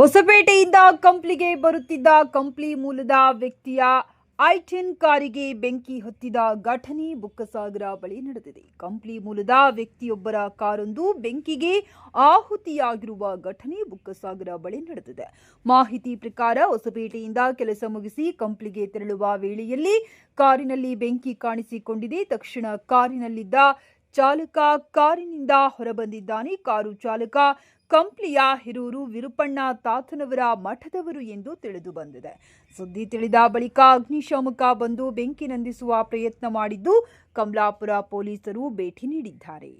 ಹೊಸಪೇಟೆಯಿಂದ ಕಂಪ್ಲಿಗೆ ಬರುತ್ತಿದ್ದ ಕಂಪ್ಲಿ ಮೂಲದ ವ್ಯಕ್ತಿಯ ಐ10 ಕಾರಿಗೆ ಬೆಂಕಿ ಹೊತ್ತಿದ ಘಟನೆ ಬುಕ್ಕಸಾಗರ ಬಳಿ ನಡೆದಿದೆ. ಕಂಪ್ಲಿ ಮೂಲದ ವ್ಯಕ್ತಿಯೊಬ್ಬರ ಕಾರೊಂದು ಬೆಂಕಿಗೆ ಆಹುತಿಯಾಗಿರುವ ಘಟನೆ ಬುಕ್ಕಸಾಗರ ಬಳಿ ನಡೆದಿದೆ. ಮಾಹಿತಿ ಪ್ರಕಾರ ಹೊಸಪೇಟೆಯಿಂದ ಕೆಲಸ ಮುಗಿಸಿ ಕಂಪ್ಲಿಗೆ ತೆರಳುವ ವೇಳೆಯಲ್ಲಿ ಕಾರಿನಲ್ಲಿ ಬೆಂಕಿ ಕಾಣಿಸಿಕೊಂಡಿದೆ. ತಕ್ಷಣ ಕಾರಿನಲ್ಲಿದ್ದ ಚಾಲಕ ಕಾರಿನಿಂದ ಹೊರಬಂದಿದ್ದಾನೆ. ಕಾರು ಚಾಲಕ ಕಂಪ್ಲಿಯ ಹಿರೂರು ವಿರುಪಣ್ಣ ತಾತನವರ ಮಠದವರು ಎಂದು ತಿಳಿದು ಬಂದಿದೆ. ಸುದ್ದಿ ತಿಳಿದ ಬಳಿಕ ಅಗ್ನಿಶಾಮಕ ಬಂದು ಬೆಂಕಿ ನಂದಿಸುವ ಪ್ರಯತ್ನ ಮಾಡಿದ್ದು ಕಮಲಾಪುರ ಪೊಲೀಸರು ಭೇಟಿ ನೀಡಿದ್ದಾರೆ.